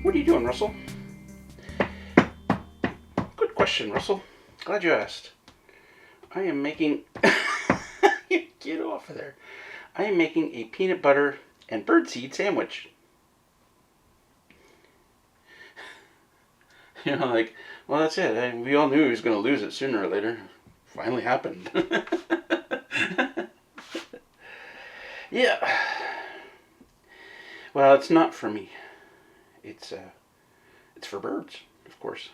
What are you doing, Russell? Good question, Russell. Glad you asked. I am making... Get off of there. I am making a peanut butter and birdseed sandwich. You know, like, well, that's it. We all knew he was going to lose it sooner or later. Finally happened. Yeah. Well, it's not for me. It's for birds, of course.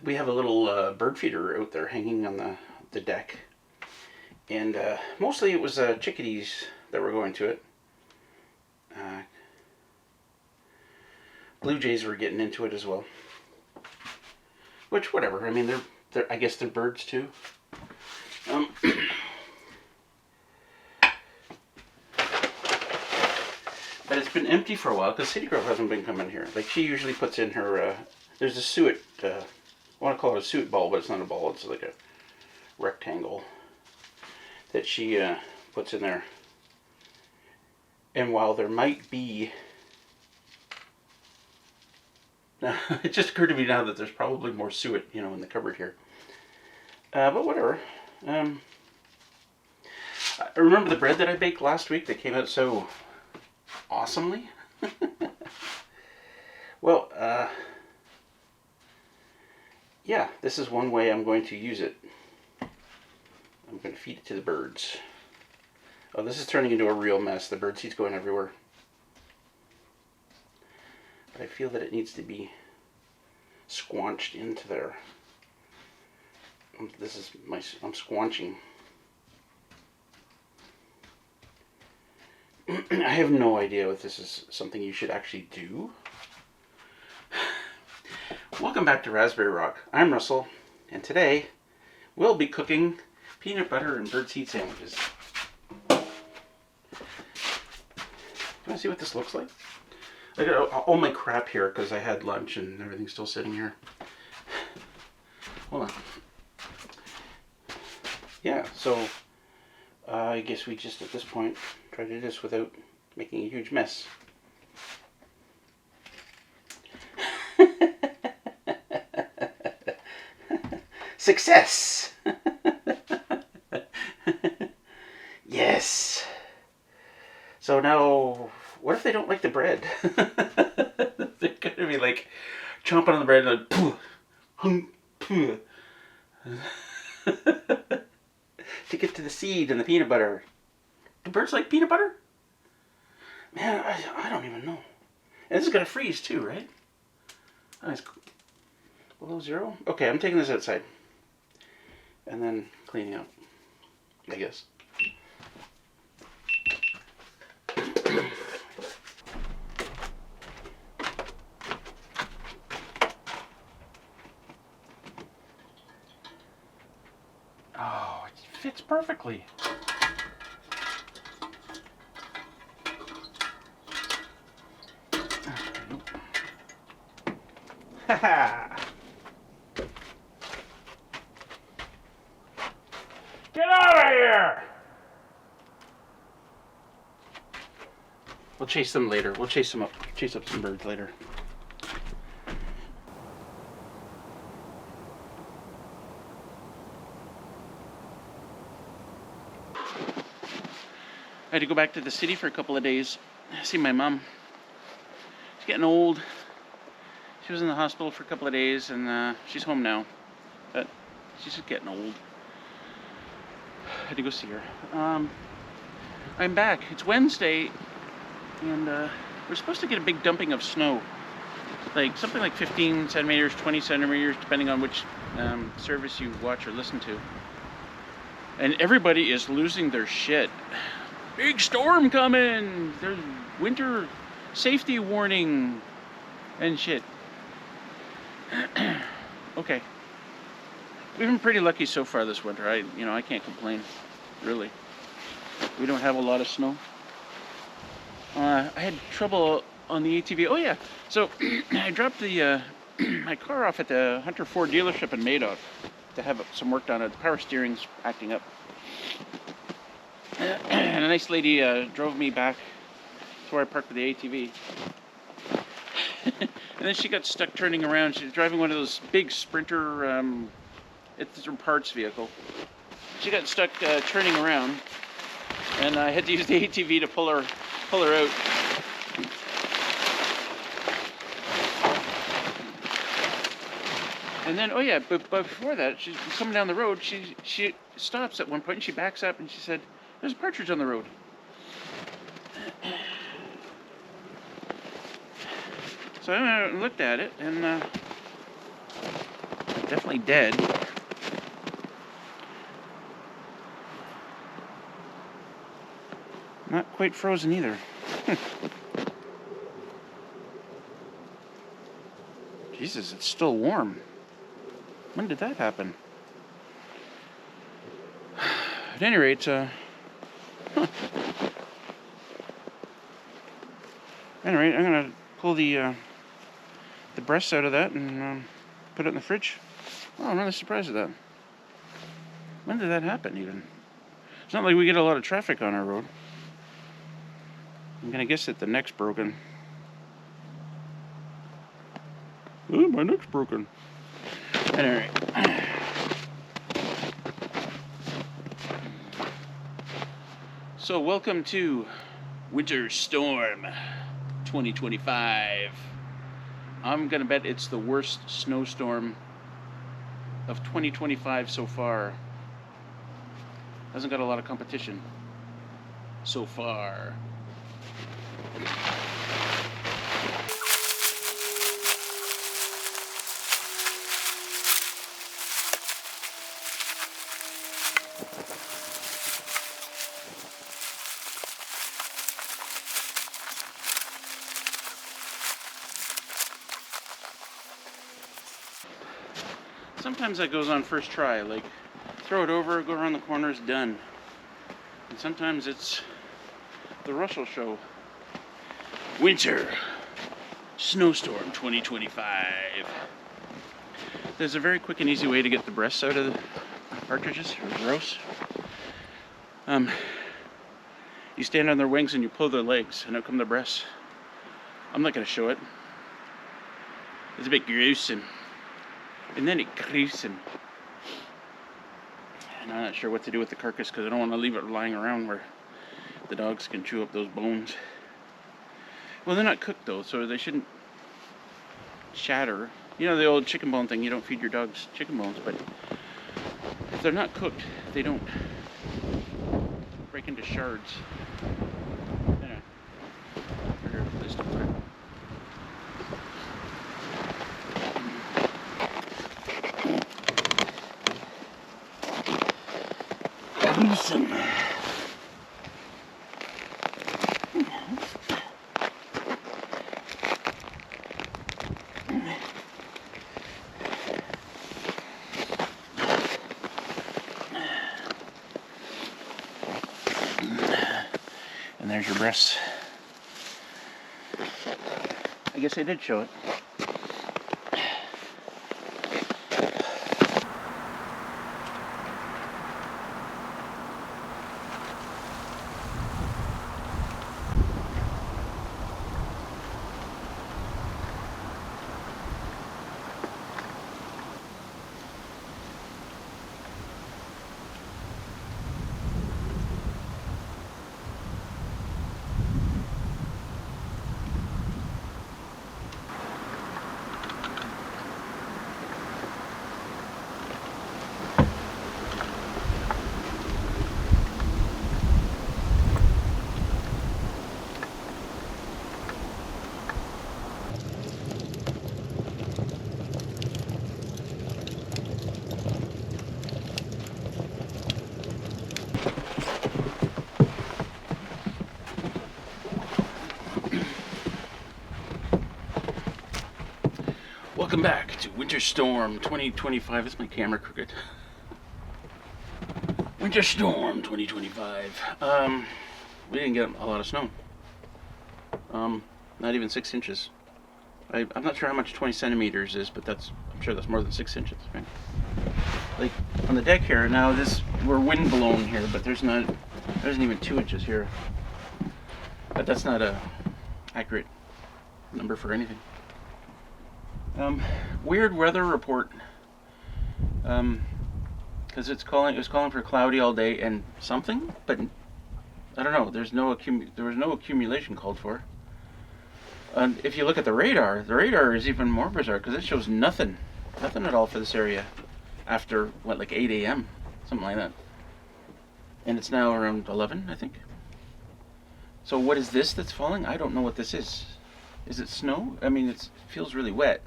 We have a little bird feeder out there hanging on the deck. And mostly it was chickadees that were going to it. Blue jays were getting into it as well. Which, whatever. I mean, they're I guess they're birds too. But it's been empty for a while because City Girl hasn't been coming here. Like, she usually puts in her, there's a suet, I want to call it a suet ball, but it's not a ball, it's like a rectangle that she puts in there. And while there might be, it just occurred to me now that there's probably more suet, in the cupboard here. But whatever. I remember the bread that I baked last week that came out so awesomely. Well, yeah, this is one way I'm going to use it. I'm going to feed it to the birds. Oh, this is turning into a real mess. The birdseed's going everywhere. But I feel that it needs to be squanched into there. This is I'm squanching. I have no idea if this is something you should actually do. Welcome back to Raspberry Rock. I'm Russell, and today we'll be cooking peanut butter and birdseed sandwiches. Do you want to see what this looks like? I got all my crap here because I had lunch and everything's still sitting here. Hold on. Yeah, so I guess we just, at this point, try to do this without making a huge mess. Success! Yes! So now, what if they don't like the bread? They're going to be like chomping on the bread and to get to the seed and the peanut butter. Do birds like peanut butter? Man, I don't even know. And this is going to freeze too, right? Oh, it's below zero? Okay, I'm taking this outside. And then cleaning up, I guess. Oh, it fits perfectly. Haha! Get out of here! We'll chase them later. We'll chase up some birds later. I had to go back to the city for a couple of days. See my mom. She's getting old. She was in the hospital for a couple of days, and she's home now. But she's just getting old. I had to go see her. I'm back. It's Wednesday, and we're supposed to get a big dumping of snow. Like something like 15 centimeters, 20 centimeters, depending on which service you watch or listen to. And everybody is losing their shit. Big storm coming! There's winter safety warning and shit. Okay. We've been pretty lucky so far this winter. I can't complain, really. We don't have a lot of snow. I had trouble on the ATV. Oh yeah, so I dropped the my car off at the Hunter Ford dealership in Madoff to have some work done. The power steering's acting up. And a nice lady drove me back to where I parked with the ATV. And then she got stuck turning around. She was driving one of those big Sprinter, it's a parts vehicle. She got stuck turning around, and I had to use the ATV to pull her out. And then, oh yeah, but before that, she's coming down the road. She stops at one point and she backs up and she said, "There's a partridge on the road." So I looked at it, and definitely dead. Not quite frozen either. Jesus, it's still warm. When did that happen? At any rate, anyway, I'm gonna pull the breasts out of that and put it in the fridge. Oh, I'm really surprised at that. When did that happen even? It's not like we get a lot of traffic on our road. I'm gonna guess that the neck's broken. Oh, my neck's broken. Anyway. So welcome to Winter Storm 2025. I'm gonna bet it's the worst snowstorm of 2025 so far. Hasn't got a lot of competition so far. Sometimes that goes on first try, like throw it over, go around the corners, done. And sometimes it's the Russell show. Winter Snowstorm 2025. There's a very quick and easy way to get the breasts out of the partridges, or grouse. You stand on their wings and you pull their legs, and out come the breasts. I'm not going to show it. It's a bit gruesome. And then it gruesome. And I'm not sure what to do with the carcass because I don't want to leave it lying around where the dogs can chew up those bones. Well, they're not cooked though, so they shouldn't shatter. You know the old chicken bone thing, you don't feed your dogs chicken bones, but if they're not cooked, they don't break into shards. Anyway, better place to put it. Gruesome. And there's your breasts. I guess I did show it. Welcome back to Winter Storm 2025. Is my camera crooked? Winter Storm 2025. We didn't get a lot of snow. Not even 6 inches. I'm not sure how much 20 centimeters is, but I'm sure that's more than 6 inches. Right? Like on the deck here now, we're wind blown here, but there isn't even 2 inches here. But that's not a accurate number for anything. Weird weather report. Because it was calling for cloudy all day and something, but I don't know. There was no accumulation called for. And if you look at the radar is even more bizarre because it shows nothing at all for this area after like 8 a.m. something like that. And it's now around 11, I think. So what is this that's falling? I don't know what this is. Is it snow? I mean, it feels really wet.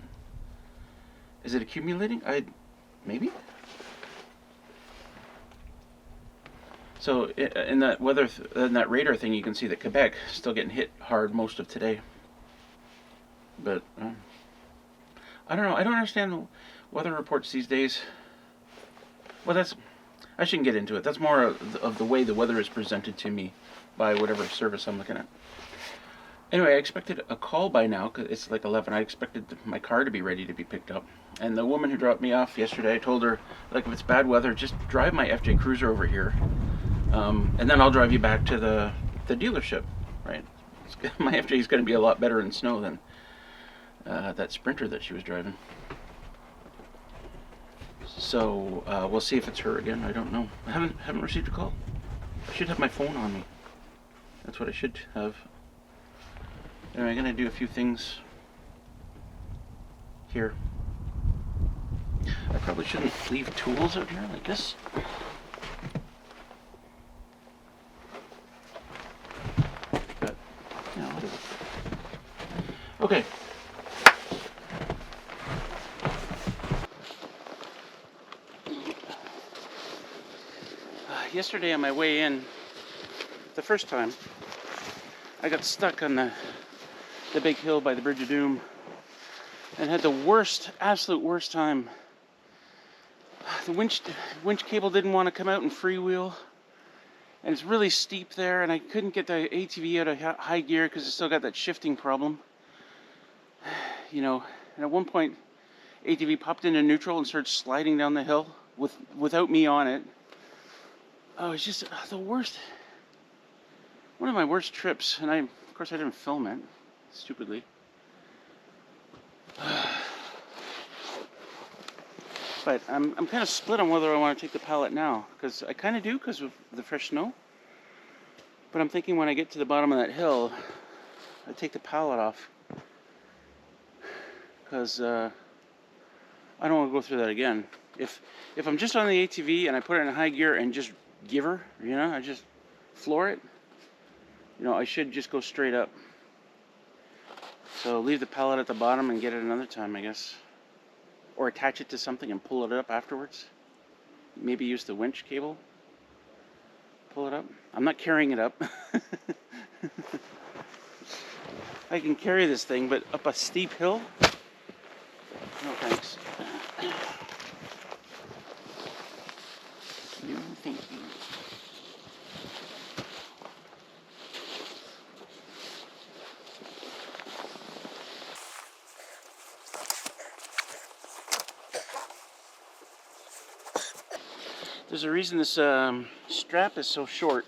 Is it accumulating? Maybe. So in that radar thing, you can see that Quebec is still getting hit hard most of today. But I don't know. I don't understand weather reports these days. Well, I shouldn't get into it. That's more of the way the weather is presented to me by whatever service I'm looking at. Anyway, I expected a call by now because it's like 11. I expected my car to be ready to be picked up. And the woman who dropped me off yesterday, I told her, like, if it's bad weather, just drive my FJ Cruiser over here. And then I'll drive you back to the dealership, right? My FJ is going to be a lot better in snow than that Sprinter that she was driving. So we'll see if it's her again. I don't know. I haven't received a call. I should have my phone on me. That's what I should have. Anyway, I'm going to do a few things here. I probably shouldn't leave tools out here like this. But, yeah, whatever. Okay. Yesterday on my way in, the first time, I got stuck on the big hill by the Bridge of Doom and had the absolute worst time. The winch cable didn't want to come out and freewheel, and it's really steep there, and I couldn't get the ATV out of high gear because it still got that shifting problem. You know, and at one point, ATV popped into neutral and started sliding down the hill without me on it. Oh, it's just the worst. One of my worst trips, and of course I didn't film it, stupidly. But I'm kind of split on whether I want to take the pallet now, because I kind of do because of the fresh snow. But I'm thinking when I get to the bottom of that hill, I take the pallet off, because I don't want to go through that again. If I'm just on the ATV and I put it in high gear and just give her, I just floor it, I should just go straight up. So leave the pallet at the bottom and get it another time, I guess. Or attach it to something and pull it up afterwards. Maybe use the winch cable. Pull it up. I'm not carrying it up. I can carry this thing, but up a steep hill? No thanks. No thank you. There's a reason this strap is so short.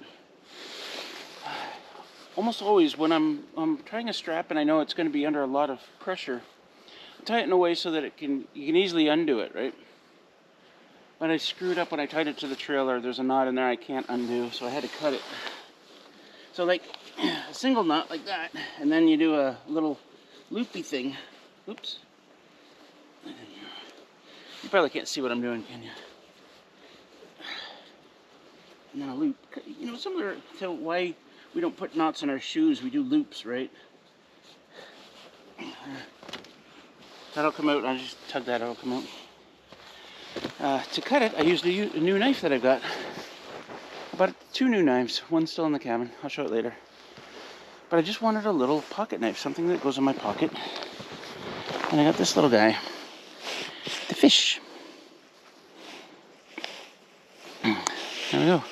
Almost always when I'm trying a strap and I know it's going to be under a lot of pressure, I tie it in a way so that you can easily undo it, right? But I screwed up when I tied it to the trailer. There's a knot in there I can't undo, so I had to cut it. So like a single knot like that, and then you do a little loopy thing. Oops. You probably can't see what I'm doing, can you? And then a loop. Similar to why we don't put knots in our shoes, we do loops, right? That'll come out, I'll just tug that, it'll come out. To cut it, I used a new knife that I've got. I bought 2 new knives, one's still in the cabin, I'll show it later. But I just wanted a little pocket knife, something that goes in my pocket. And I got this little guy, the fish. There we go.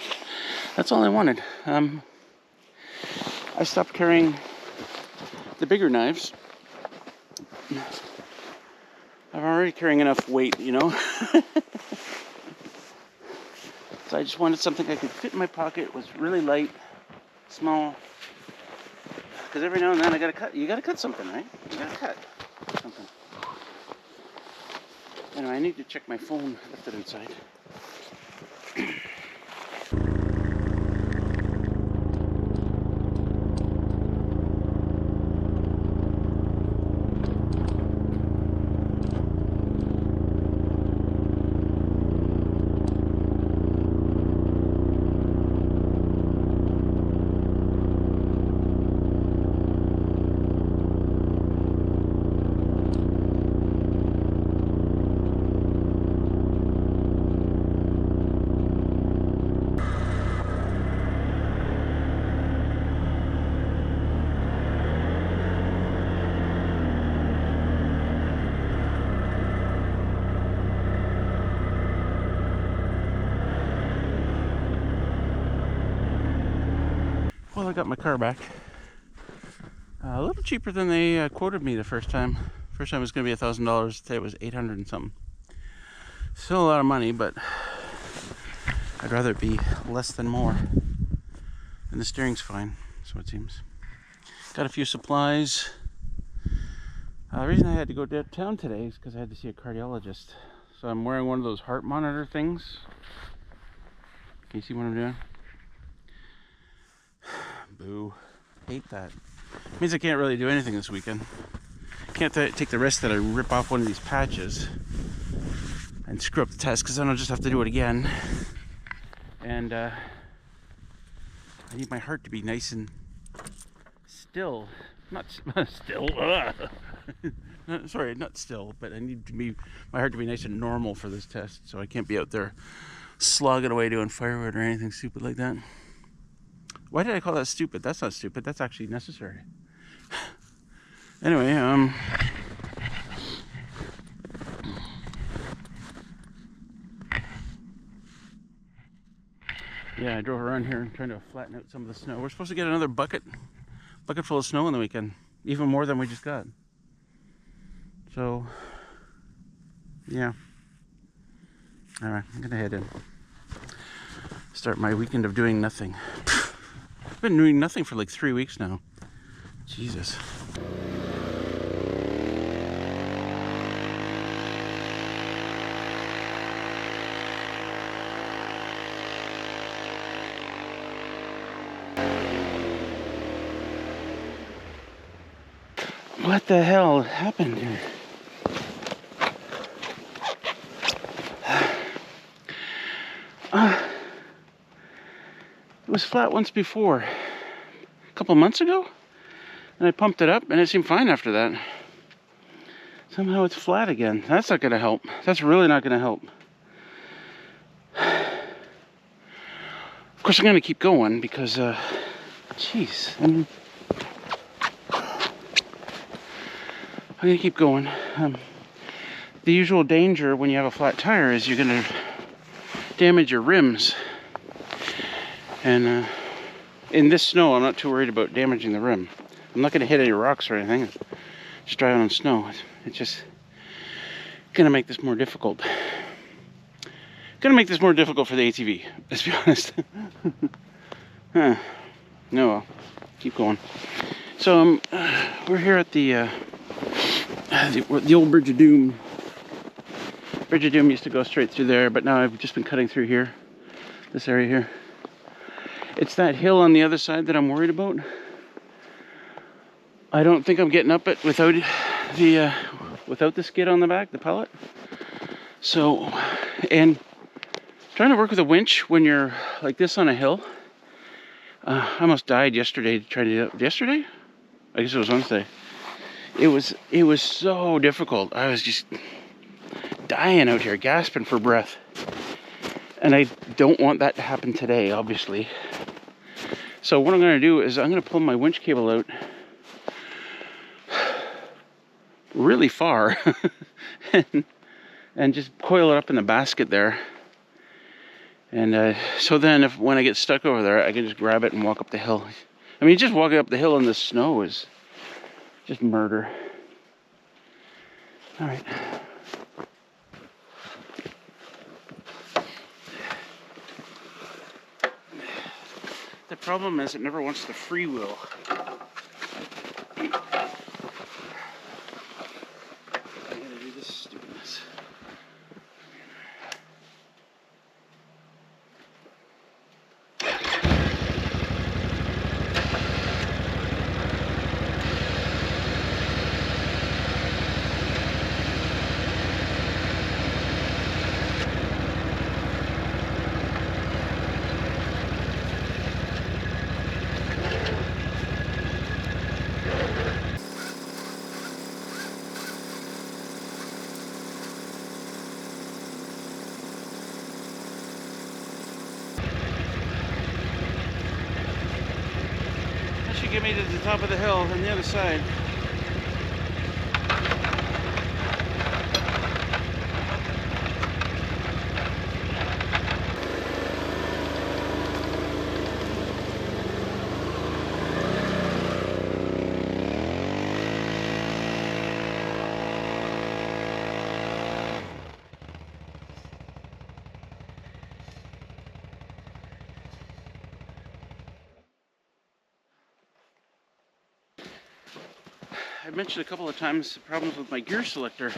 That's all I wanted. I stopped carrying the bigger knives. I'm already carrying enough weight, So I just wanted something I could fit in my pocket, was really light, small. Because every now and then you gotta cut something, right? You gotta cut something. Anyway, I need to check my phone. I left it inside. Well, I got my car back. A little cheaper than they quoted me the first time. First time it was going to be $1,000. Today it was 800 and something. Still a lot of money, but I'd rather it be less than more. And the steering's fine, so it seems. Got a few supplies. The reason I had to go downtown today is because I had to see a cardiologist. So I'm wearing one of those heart monitor things. Can you see what I'm doing? Boo. Hate that. Means I can't really do anything this weekend. Can't take the risk that I rip off one of these patches and screw up the test, because then I'll just have to do it again. And I need my heart to be nice and still. Not still. Sorry, not still, but I need my heart to be nice and normal for this test, so I can't be out there slogging away doing firewood or anything stupid like that. Why did I call that stupid? That's not stupid. That's actually necessary. Anyway, yeah, I drove around here and trying to flatten out some of the snow. We're supposed to get another bucket full of snow on the weekend, even more than we just got. So, yeah. All right, I'm gonna head in. Start my weekend of doing nothing. I've been doing nothing for like 3 weeks now. Jesus. What the hell happened here? It was flat once before, a couple months ago, and I pumped it up and it seemed fine after that. Somehow it's flat again. That's not gonna help. That's really not gonna help. Of course I'm gonna keep going because, jeez, I'm gonna keep going. The usual danger when you have a flat tire is you're gonna damage your rims. And in this snow, I'm not too worried about damaging the rim. I'm not gonna hit any rocks or anything. Just driving on snow. It's just gonna make this more difficult. Gonna make this more difficult for the ATV, let's be honest. Huh. No, I'll keep going. So we're here at the old Bridge of Doom. Bridge of Doom used to go straight through there, but now I've just been cutting through here, this area here. It's that hill on the other side that I'm worried about. I don't think I'm getting up it without the skid on the back, the pallet. So, and trying to work with a winch when you're like this on a hill. I almost died yesterday trying to do it. Yesterday? I guess it was Wednesday. It was so difficult. I was just dying out here, gasping for breath. And I don't want that to happen today, obviously. So what I'm going to do is I'm going to pull my winch cable out really far and just coil it up in the basket there. And so then when I get stuck over there, I can just grab it and walk up the hill. I mean, just walking up the hill in the snow is just murder. All right. The problem is it never wants to freewheel. I gotta do this stupidness. made it to the top of the hill on the other side. I mentioned a couple of times the problems with my gear selector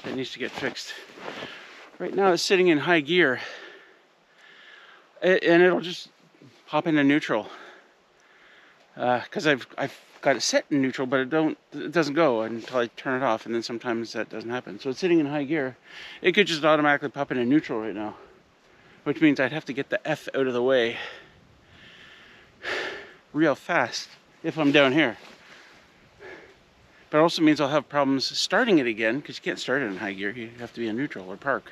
that needs to get fixed. Right now it's sitting in high gear and it'll just hop into neutral because I've got it set in neutral, but it doesn't go until I turn it off, and then sometimes that doesn't happen. So it's sitting in high gear. It could just automatically pop into neutral right now, which means I'd have to get the F out of the way real fast if I'm down here. But it also means I'll have problems starting it again, because you can't start it in high gear. You have to be in neutral or park.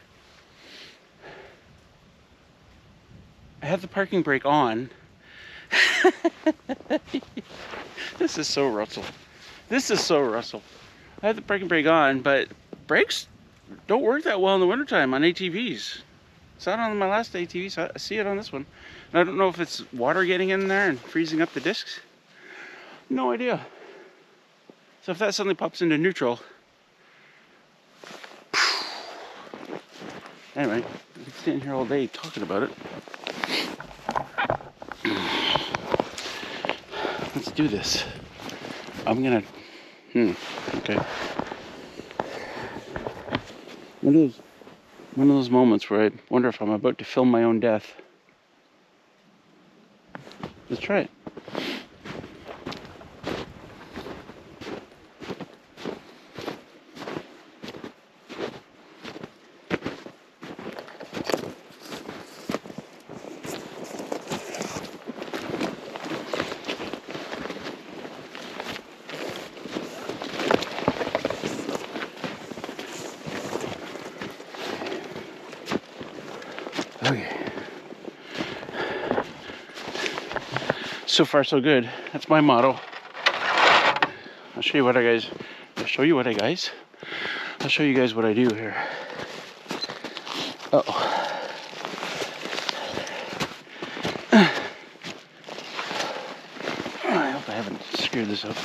I have the parking brake on. This is so Russell. This is so Russell. I have the parking brake on, but brakes don't work that well in the wintertime on ATVs. It's not on my last ATV, so I see it on this one. And I don't know if it's water getting in there and freezing up the discs. No idea. So if that suddenly pops into neutral, anyway, I could stand here all day talking about it. Let's do this. I'm gonna, okay. One of those moments where I wonder if I'm about to film my own death. Let's try it. Okay. So far, so good. That's my motto. I'll show you what I guys. I'll show you you guys what I do here. Uh-oh. I hope I haven't screwed this up.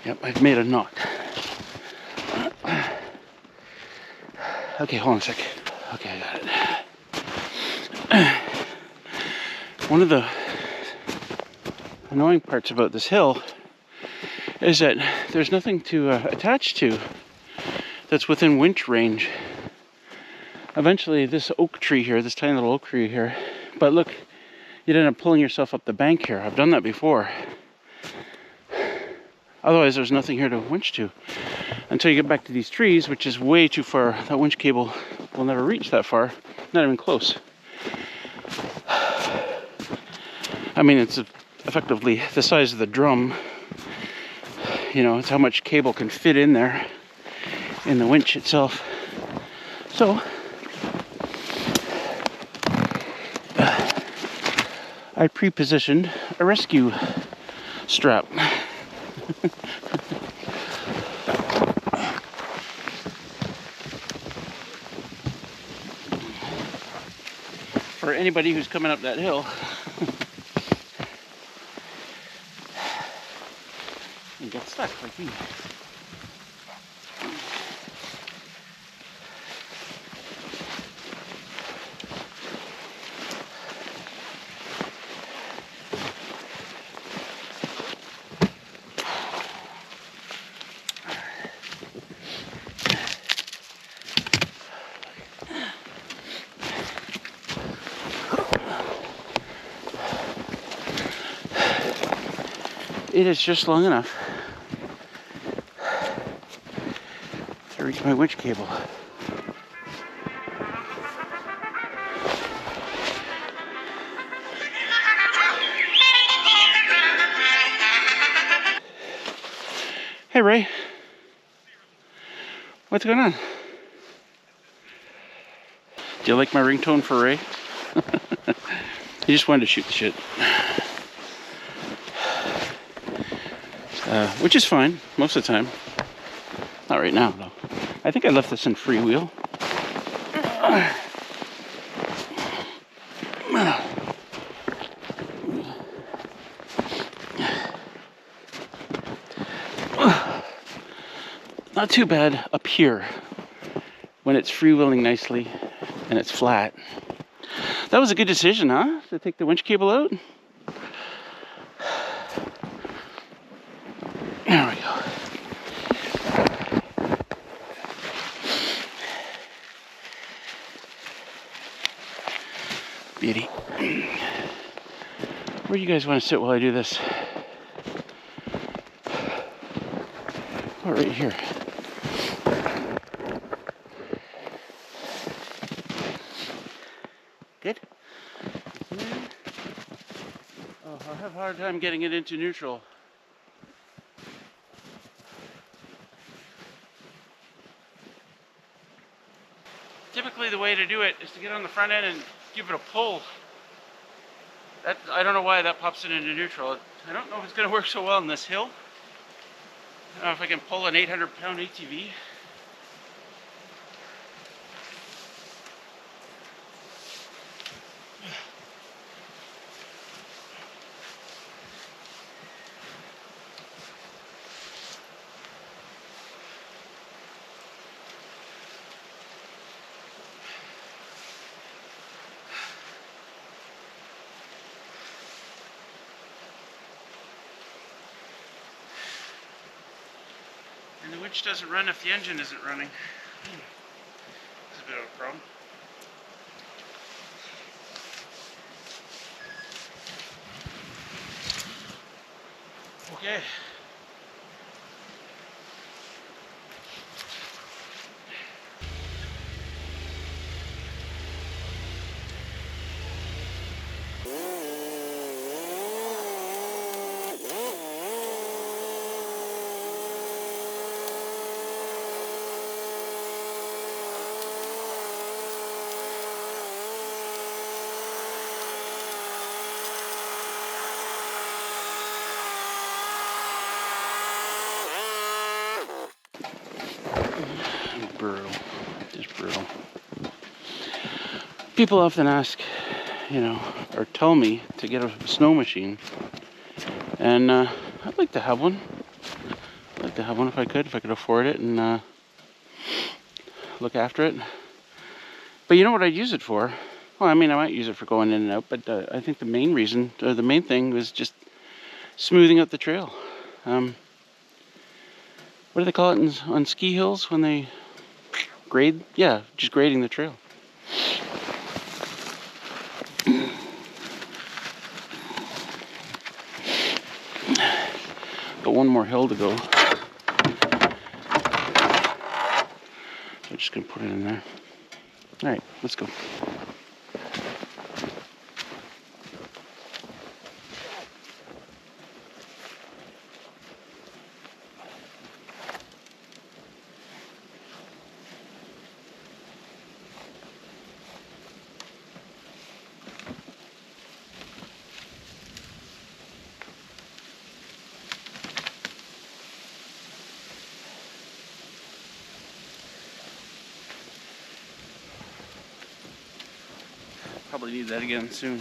Yep, I've made a knot. Okay, hold on a sec. Okay, I got it. One of the annoying parts about this hill is that there's nothing to attach to that's within winch range. Eventually, this oak tree here, this tiny little oak tree here, but look, you'd end up pulling yourself up the bank here. I've done that before. Otherwise, there's nothing here to winch to until you get back to these trees, which is way too far. That winch cable will never reach that far, not even close. I mean, it's effectively the size of the drum. You know, it's how much cable can fit in there in the winch itself. So, I pre-positioned a rescue strap. For anybody who's coming up that hill and get stuck like me. It is just long enough to reach my winch cable. Hey Ray, what's going on? Do you like my ringtone for Ray? He just wanted to shoot the shit. Which is fine, most of the time. Not right now, though. I think I left this in freewheel. Not too bad up here when it's freewheeling nicely and it's flat. That was a good decision, huh? To take the winch cable out. There we go. Beauty. Where do you guys want to sit while I do this? Oh, right here. Good. Oh, I'll have a hard time getting it into neutral. Typically the way to do it is to get on the front end and give it a pull. I don't know why that pops it into neutral. I don't know if it's going to work so well on this hill. I don't know if I can pull an 800-pound ATV. And the winch doesn't run if the engine isn't running. It's a bit of a problem. Okay. Brutal. Just brutal. People often ask, you know, or tell me to get a snow machine. And I'd like to have one. I'd like to have one if I could afford it and look after it. But you know what I'd use it for? Well, I mean, I might use it for going in and out, but I think the main reason, or the main thing, was just smoothing out the trail. What do they call it on ski hills when they grade? Yeah, just grading the trail. Got one more hill to go. So I'm just gonna put it in there. All right, let's go. Probably need that again soon.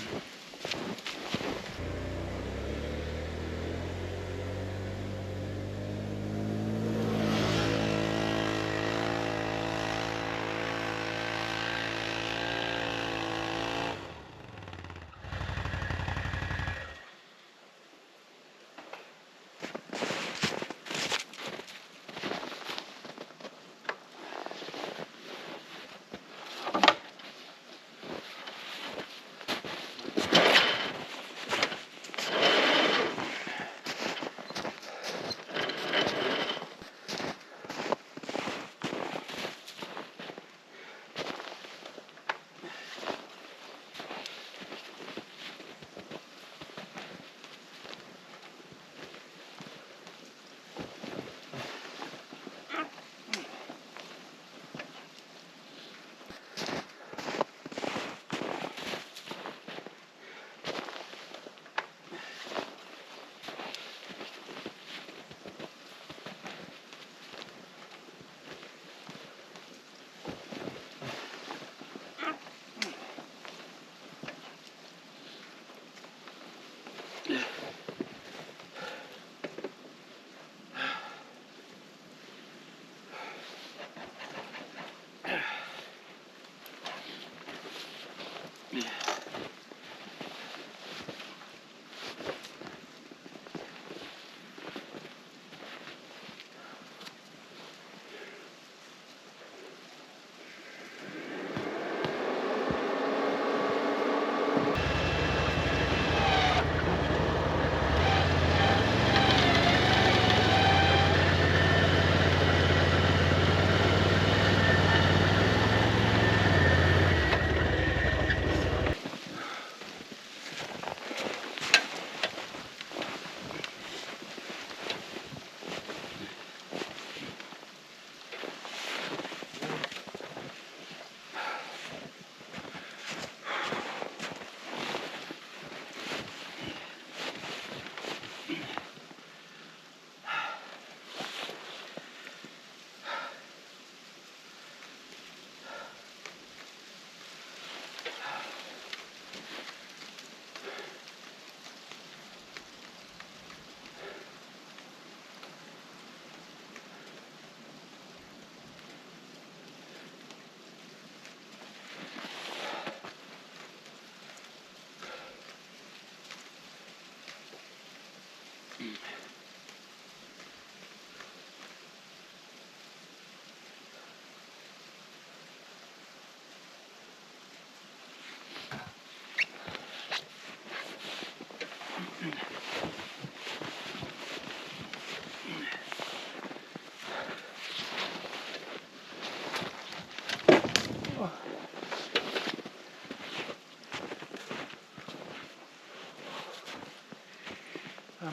What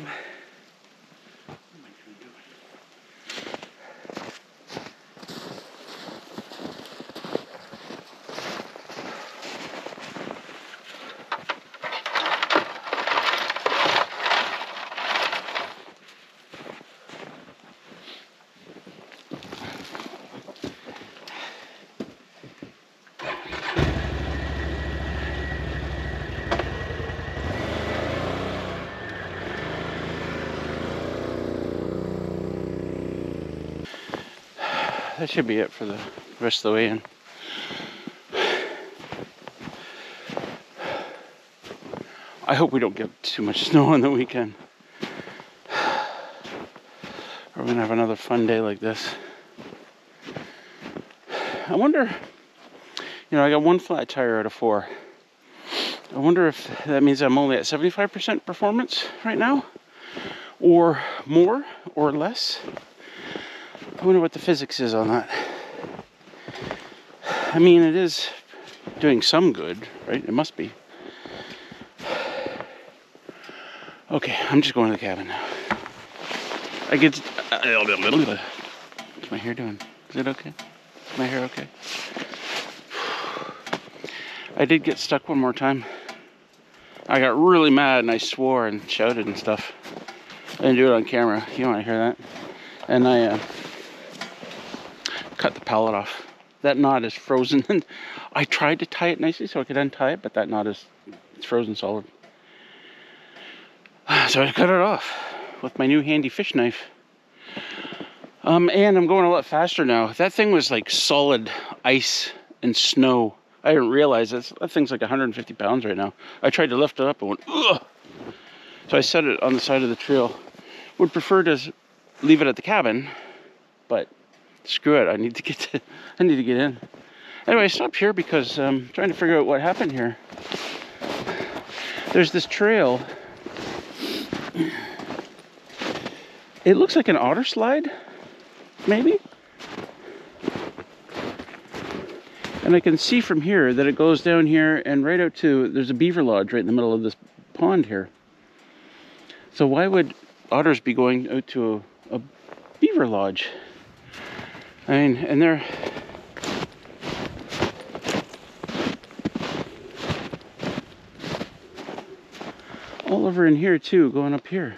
am I trying to do? That should be it for the rest of the way in. I hope we don't get too much snow on the weekend. We're gonna have another fun day like this. I wonder, I got one flat tire out of 4. I wonder if that means I'm only at 75% performance right now, or more, or less. I wonder what the physics is on that. I mean, it is doing some good, right? It must be. Okay, I'm just going to the cabin now. I get. What's my hair doing? Is it okay? Is my hair okay? I did get stuck one more time. I got really mad and I swore and shouted and stuff. I didn't do it on camera. You don't want to hear that. And I cut the pallet off. That knot is frozen. And I tried to tie it nicely so I could untie it, but that knot it's frozen solid. So I cut it off with my new handy fish knife. And I'm going a lot faster now. That thing was like solid ice and snow. I didn't realize that thing's like 150 pounds right now. I tried to lift it up and went, ugh. So I set it on the side of the trail. Would prefer to leave it at the cabin, but screw it. I need to get in. Anyway, I stopped here because I'm trying to figure out what happened here. There's this trail. It looks like an otter slide, maybe? And I can see from here that it goes down here and right out to, there's a beaver lodge right in the middle of this pond here. So why would otters be going out to a beaver lodge? I mean, and they're... all over in here too, going up here.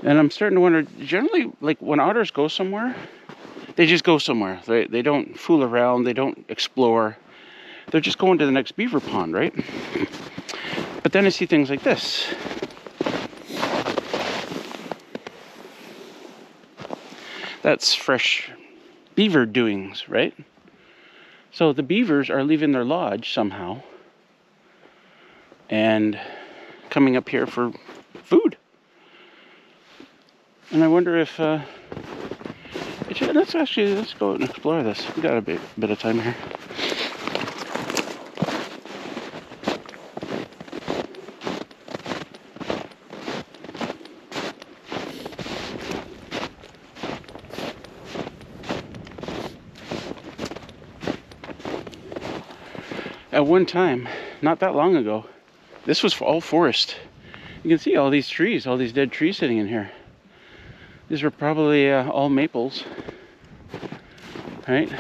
And I'm starting to wonder, generally, like when otters go somewhere, they just go somewhere. They don't fool around, they don't explore. They're just going to the next beaver pond, right? But then I see things like this. That's fresh beaver doings, right? So the beavers are leaving their lodge somehow, and coming up here for food. And I wonder if let's go and explore this. We got a bit of time here. At one time, not that long ago, this was all forest. You can see all these trees, all these dead trees sitting in here. These were probably all maples, right?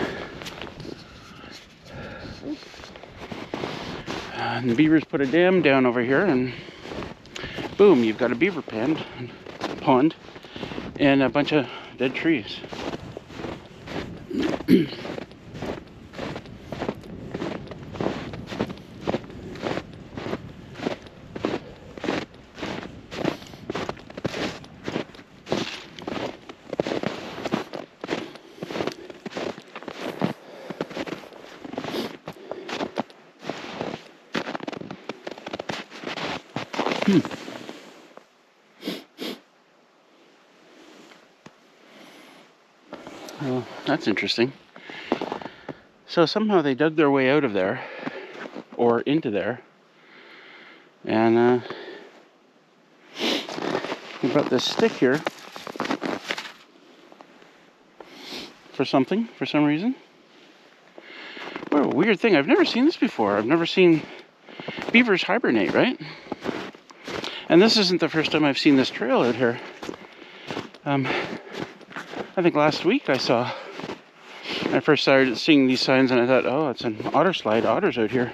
And the beavers put a dam down over here, and boom, you've got a beaver pond and a bunch of dead trees. Well, that's interesting. So somehow they dug their way out of there, or into there, and we brought this stick here for some reason. What a weird thing. I've never seen this before. I've never seen beavers hibernate, right? And this isn't the first time I've seen this trail out here. I think last week I first started seeing these signs and I thought, oh, it's an otter slide, otters out here.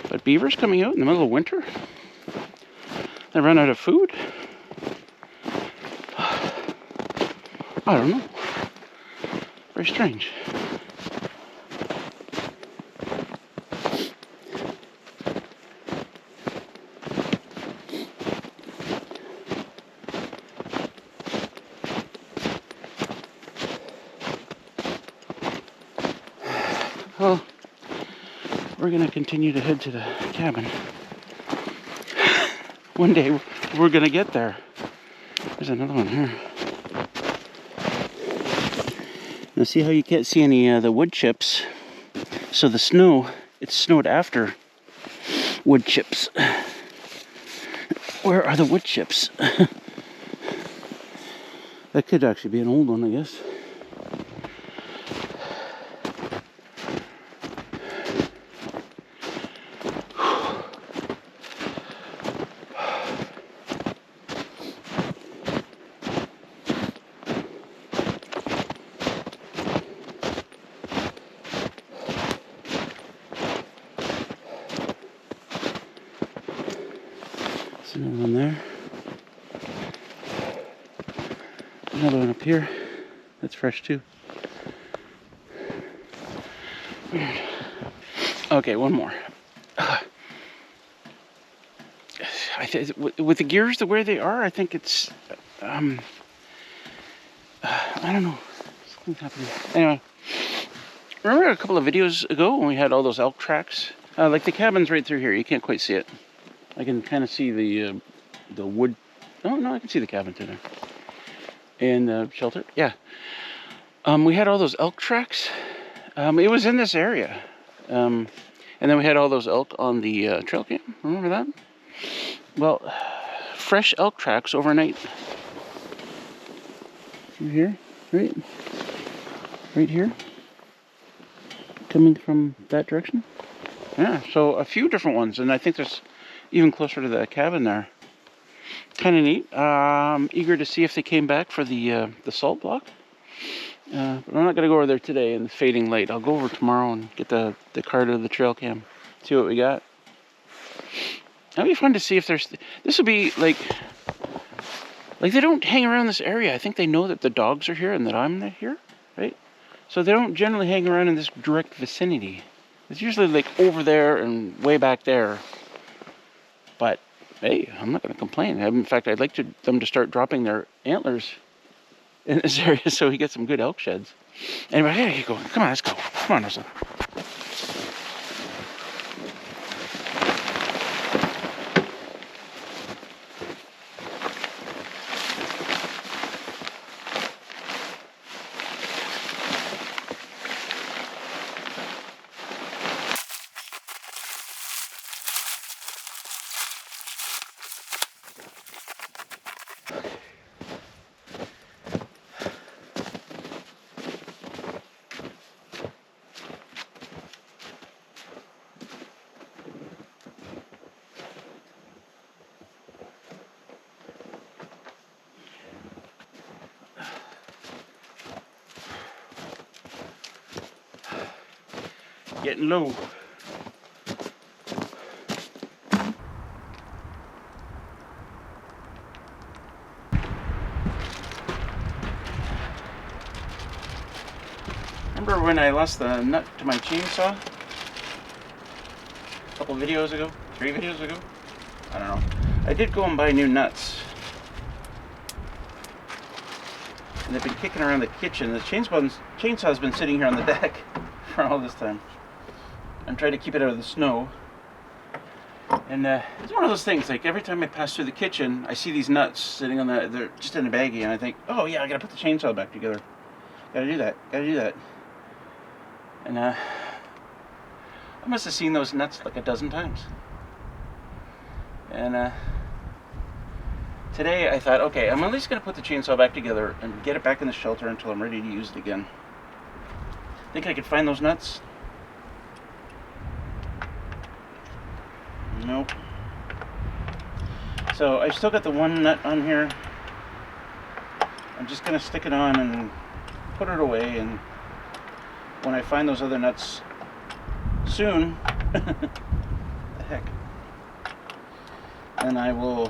But beavers coming out in the middle of winter? They run out of food? I don't know. Very strange. Well, we're going to continue to head to the cabin. One day we're going to get there. There's another one here. Now see how you can't see any of the wood chips? So the snow, it snowed after wood chips. Where are the wood chips? That could actually be an old one, I guess. Another one there. Another one up here. That's fresh too. Weird. Okay, one more. With the gears the way they are, I think it's I don't know. Something's happening. Anyway, remember a couple of videos ago when we had all those elk tracks? Like the cabin's right through here. You can't quite see it. I can kind of see the wood. Oh no, I can see the cabin too there. And the shelter. Yeah. We had all those elk tracks. It was in this area. And then we had all those elk on the trail cam. Remember that? Well, fresh elk tracks overnight. Through here, right? Right here. Coming from that direction. Yeah, so a few different ones. And I think there's even closer to the cabin there. Kind of neat. Eager to see if they came back for the salt block. But I'm not going to go over there today in the fading light. I'll go over tomorrow and get the card of the trail cam. See what we got. That'd be fun to see if there's... This would be like they don't hang around this area. I think they know that the dogs are here and that I'm here, right? So they don't generally hang around in this direct vicinity. It's usually like over there and way back there. But hey, I'm not going to complain. In fact, I'd like them to start dropping their antlers in this area so we get some good elk sheds. Anyway, I gotta get going. Come on, let's go. Come on, Russell. Getting low. Remember when I lost the nut to my chainsaw? A couple videos ago? 3 videos ago? I don't know. I did go and buy new nuts. And they've been kicking around the kitchen. The chainsaw's been sitting here on the deck for all this time. I'm trying to keep it out of the snow. And it's one of those things, like every time I pass through the kitchen, I see these nuts sitting on they're just in a baggie, and I think, oh yeah, I gotta put the chainsaw back together. Gotta do that. And I must have seen those nuts like a dozen times. And today I thought, okay, I'm at least gonna put the chainsaw back together and get it back in the shelter until I'm ready to use it again. Think I could find those nuts? Nope. So I've still got the one nut on here. I'm just gonna stick it on and put it away, and when I find those other nuts soon, the heck, then I will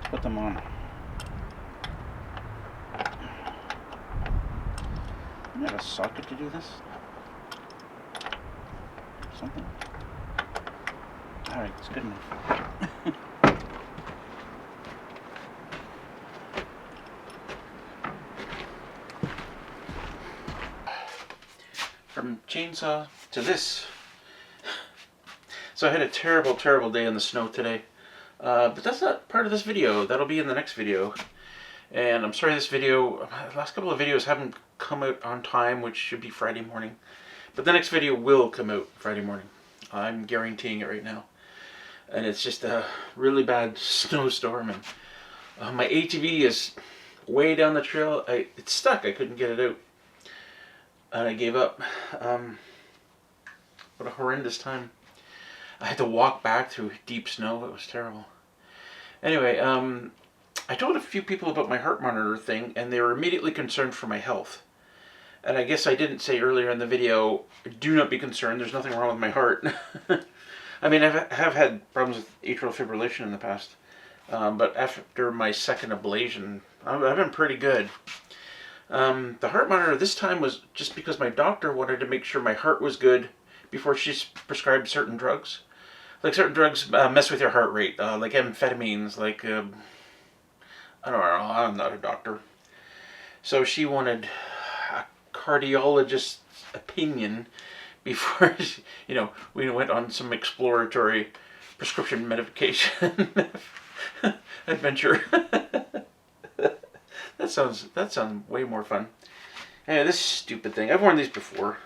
put them on. I have a socket to do this? Something? Alright, it's good enough. From chainsaw to this. So I had a terrible day in the snow today. But that's not part of this video. That'll be in the next video. And I'm sorry the last couple of videos haven't come out on time, which should be Friday morning. But the next video will come out Friday morning. I'm guaranteeing it right now. And it's just a really bad snowstorm, and my ATV is way down the trail. It's stuck. I couldn't get it out, and I gave up. What a horrendous time. I had to walk back through deep snow. It was terrible. Anyway, I told a few people about my heart monitor thing, and they were immediately concerned for my health. And I guess I didn't say earlier in the video, do not be concerned. There's nothing wrong with my heart. I mean, I have had problems with atrial fibrillation in the past, but after my second ablation, I've been pretty good. The heart monitor this time was just because my doctor wanted to make sure my heart was good before she prescribed certain drugs. Like certain drugs mess with your heart rate, like amphetamines, like, I don't know, I'm not a doctor. So she wanted a cardiologist's opinion before, we went on some exploratory prescription medication adventure. That sounds way more fun. Anyway, this stupid thing, I've worn these before.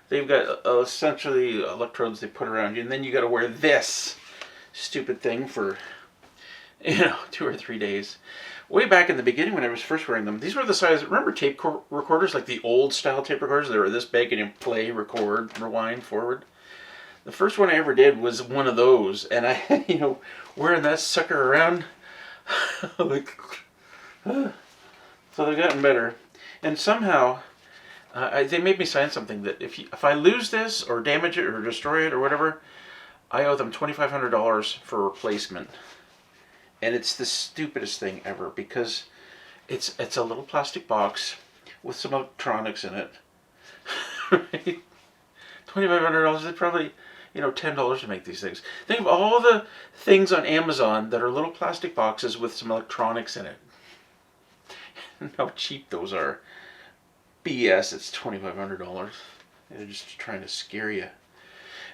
They've got essentially electrodes they put around you, and then you got to wear this stupid thing for 2 or 3 days. Way back in the beginning when I was first wearing them, these were the size, remember tape recorders, like the old style tape recorders? They were this big and you play, record, rewind, forward. The first one I ever did was one of those, and I, wearing that sucker around, like, so they've gotten better. And somehow, they made me sign something that if I lose this, or damage it, or destroy it, or whatever, I owe them $2,500 for replacement. And it's the stupidest thing ever, because it's a little plastic box with some electronics in it. Right? $2,500 is probably, $10 to make these things. Think of all the things on Amazon that are little plastic boxes with some electronics in it. And how cheap those are. BS, it's $2,500. They're just trying to scare you.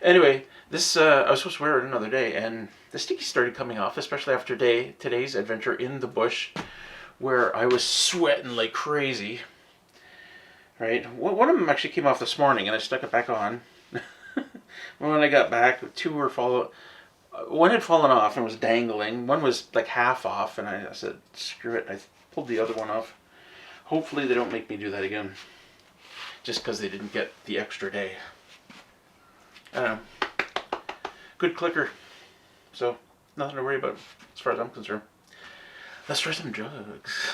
Anyway, this I was supposed to wear it another day, and the sticky started coming off, especially after today's adventure in the bush, where I was sweating like crazy. Right? One of them actually came off this morning, and I stuck it back on. When I got back, one had fallen off and was dangling. One was like half off, and I said, screw it. I pulled the other one off. Hopefully they don't make me do that again, just because they didn't get the extra day. I don't know. Good clicker. So, nothing to worry about as far as I'm concerned. Let's try some drugs.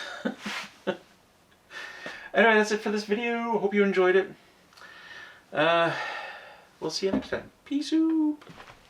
Anyway, that's it for this video. Hope you enjoyed it. We'll see you next time. Peace out.